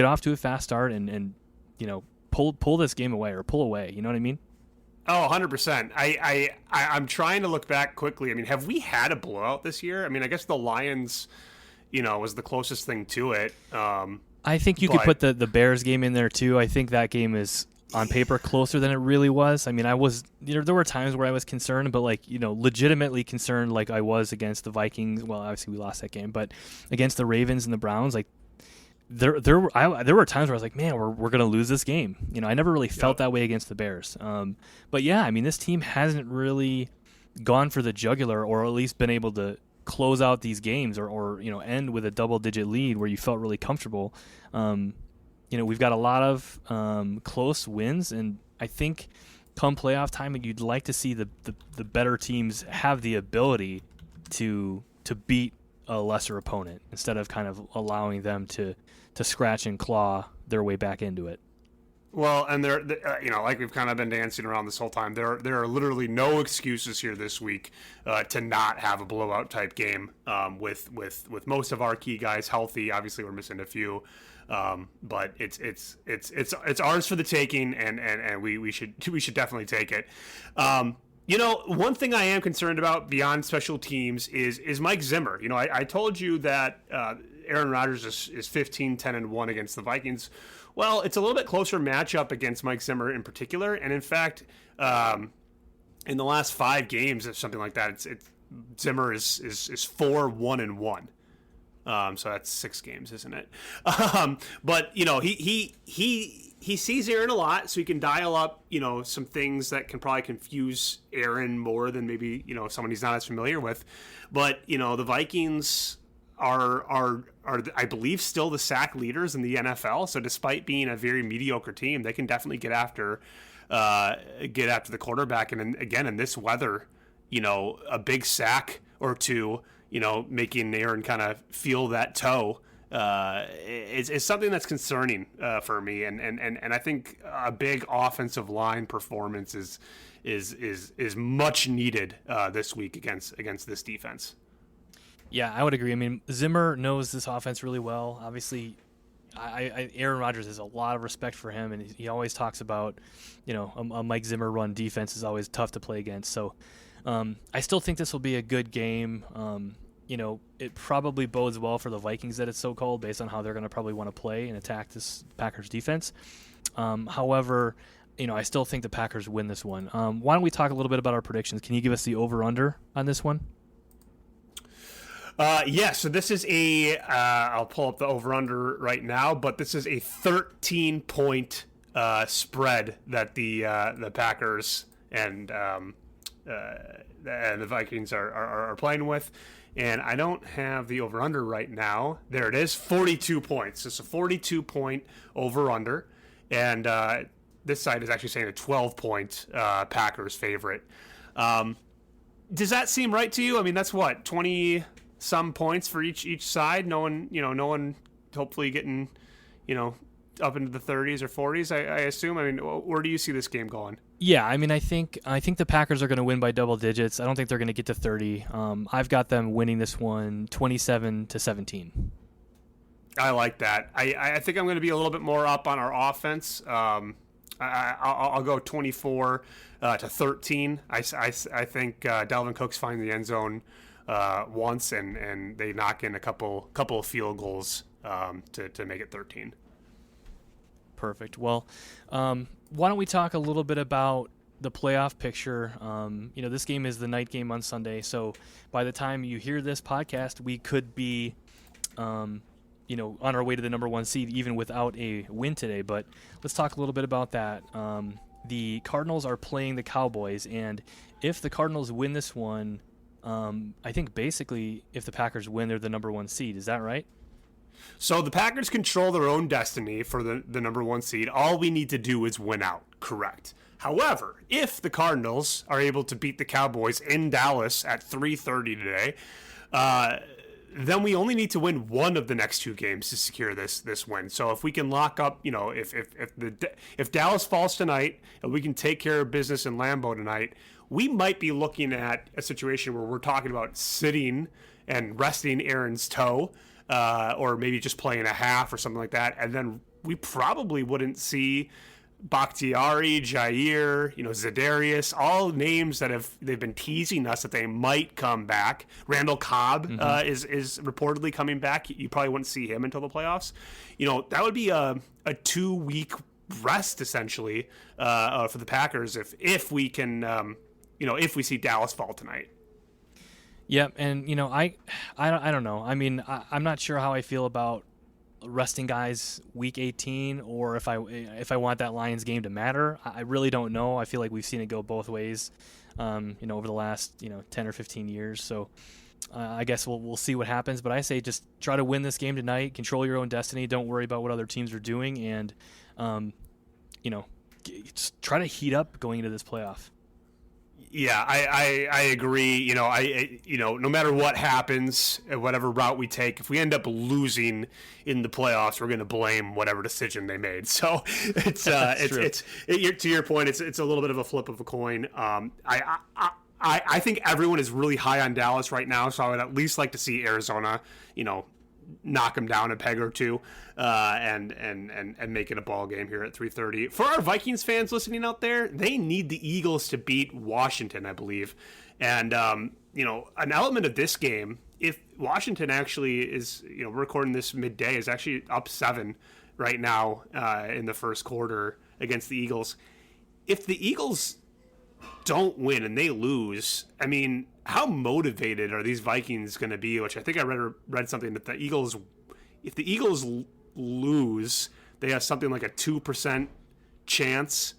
get off to a fast start and pull this game away or pull away. You know what I mean? Oh, 100%. I'm trying to look back quickly. I mean, have we had a blowout this year? I mean, I guess the Lions, was the closest thing to it. I think you could put the Bears game in there too. I think that game is on paper closer than it really was. I mean, there were times where I was concerned, but legitimately concerned like I was against the Vikings. Well, obviously we lost that game, but against the Ravens and the Browns, like there were times where I was like, man, we're going to lose this game. I never really felt that way against the Bears. But yeah, I mean, this team hasn't really gone for the jugular, or at least been able to close out these games or end with a double-digit lead where you felt really comfortable. We've got a lot of close wins, and I think come playoff time, you'd like to see the better teams have the ability to beat a lesser opponent instead of kind of allowing them to scratch and claw their way back into it. Well, and like we've kind of been dancing around this whole time, there are literally no excuses here this week to not have a blowout type game with most of our key guys healthy. Obviously, we're missing a few, but it's ours for the taking, and we should definitely take it. One thing I am concerned about beyond special teams is Mike Zimmer. I told you that Aaron Rodgers is 15-10-1 against the Vikings. Well, it's a little bit closer matchup against Mike Zimmer in particular, and in fact, in the last 5 games or something like that, Zimmer is 4-1-1. So that's 6 games, isn't it? But he sees Aaron a lot, so he can dial up some things that can probably confuse Aaron more than maybe someone he's not as familiar with. But the Vikings are I believe still the sack leaders in the NFL. So despite being a very mediocre team, they can definitely get after the quarterback. And again, in this weather, a big sack or two, making Aaron kind of feel that toe is something that's concerning for me. And I think a big offensive line performance is much needed this week against this defense. Yeah, I would agree. I mean, Zimmer knows this offense really well. Obviously, Aaron Rodgers has a lot of respect for him, and he always talks about, a Mike Zimmer run defense is always tough to play against. So I still think this will be a good game. It probably bodes well for the Vikings that it's so cold based on how they're going to probably want to play and attack this Packers defense. However, I still think the Packers win this one. Why don't we talk a little bit about our predictions? Can you give us the over-under on this one? So this is I'll pull up the over-under right now, but this is a 13-point spread that the Packers and the Vikings are playing with. And I don't have the over-under right now. There it is, 42 points. It's a 42-point over-under. And this side is actually saying a 12-point Packers favorite. Does that seem right to you? I mean, that's what, 20 some points for each side. No one hopefully getting, up into the 30s or 40s, I assume. I mean, where do you see this game going? Yeah, I mean, I think the Packers are going to win by double digits. I don't think they're going to get to 30. I've got them winning this one 27-17. I like that. I think I'm going to be a little bit more up on our offense. I'll go 24-13. I think Dalvin Cook's finding the end zone once, and they knock in a couple of field goals to make it 13. Perfect. Well, why don't we talk a little bit about the playoff picture? This game is the night game on Sunday, so by the time you hear this podcast, we could be, on our way to the number 1 seed, even without a win today. But let's talk a little bit about that. The Cardinals are playing the Cowboys, and if the Cardinals win this one, I think basically if the Packers win, they're the number 1 seed. Is that right? So the Packers control their own destiny for the number 1 seed. All we need to do is win out. Correct. However, if the Cardinals are able to beat the Cowboys in Dallas at 3:30 today, then we only need to win one of the next 2 games to secure this win. So if we can lock up, if Dallas falls tonight and we can take care of business in Lambeau tonight, we might be looking at a situation where we're talking about sitting and resting Aaron's toe, or maybe just playing a half or something like that, and then we probably wouldn't see Bakhtiari, Jair, Za'Darius, all names that they've been teasing us that they might come back. Randall Cobb is reportedly coming back. You probably wouldn't see him until the playoffs. That would be a 2-week rest essentially for the Packers if we can if we see Dallas fall tonight. Yep, and I don't know. I mean, I'm not sure how I feel about resting guys week 18, or if I want that Lions game to matter. I really don't know. I feel like we've seen it go both ways, over the last 10 or 15 years. So I guess we'll see what happens. But I say just try to win this game tonight. Control your own destiny. Don't worry about what other teams are doing, and just try to heat up going into this playoff. Yeah, I agree. No matter what happens, whatever route we take, if we end up losing in the playoffs, we're going to blame whatever decision they made. So it's to your point, it's a little bit of a flip of a coin. I think everyone is really high on Dallas right now, so I would at least like to see Arizona, knock them down a peg or two, and make it a ball game here at 3:30. For our Vikings fans listening out there, they need the Eagles to beat Washington, I believe. And an element of this game, if Washington actually is, we're recording this midday, is actually up 7 right now in the first quarter against the Eagles. If the Eagles don't win and they lose, I mean, how motivated are these Vikings going to be? Which I think I read something that if the Eagles lose, they have something like a 2% chance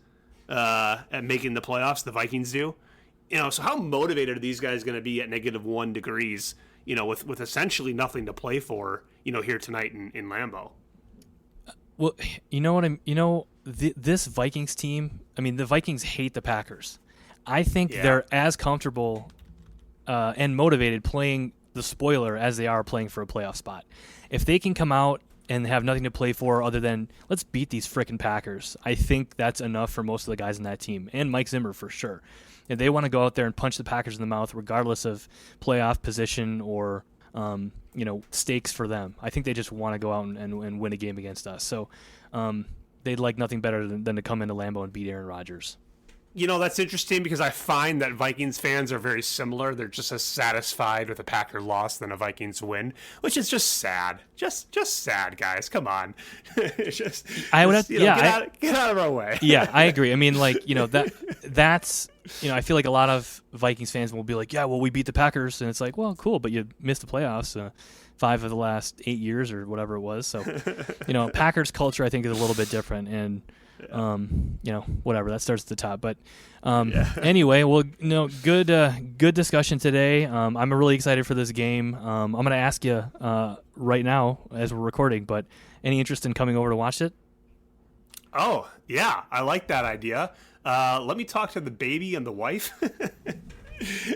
at making the playoffs. The Vikings do, So how motivated are these guys going to be at -1 degrees? With essentially nothing to play for, here tonight in Lambeau. Well, this Vikings team. I mean, the Vikings hate the Packers. I think they're as comfortable and motivated playing the spoiler as they are playing for a playoff spot. If they can come out and have nothing to play for other than let's beat these frickin' Packers, I think that's enough for most of the guys in that team, and Mike Zimmer for sure. If they want to go out there and punch the Packers in the mouth regardless of playoff position or stakes for them, I think they just want to go out and win a game against us. So they'd like nothing better than to come into Lambeau and beat Aaron Rodgers. That's interesting because I find that Vikings fans are very similar. They're just as satisfied with a Packer loss than a Vikings win, which is just sad. Just sad, guys. Come on. Get out of our way. Yeah, I agree. I mean, that's I feel like a lot of Vikings fans will be like, yeah, well, we beat the Packers, and it's like, well, cool, but you missed the playoffs 5 of the last 8 years or whatever it was. So, Packers culture I think is a little bit different, and whatever, that starts at the top. But anyway, well, good discussion today. I'm really excited for this game. I'm going to ask you right now as we're recording, but any interest in coming over to watch it? Oh, yeah, I like that idea. Let me talk to the baby and the wife,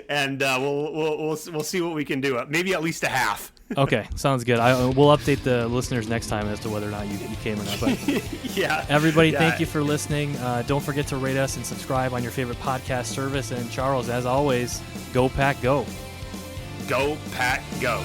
and we'll see what we can do. Maybe at least a half. Okay, sounds good. We'll update the listeners next time as to whether or not you came or not. But everybody, thank you for listening. Don't forget to rate us and subscribe on your favorite podcast service. And Charles, as always, go Pack, go. Go Pack, go.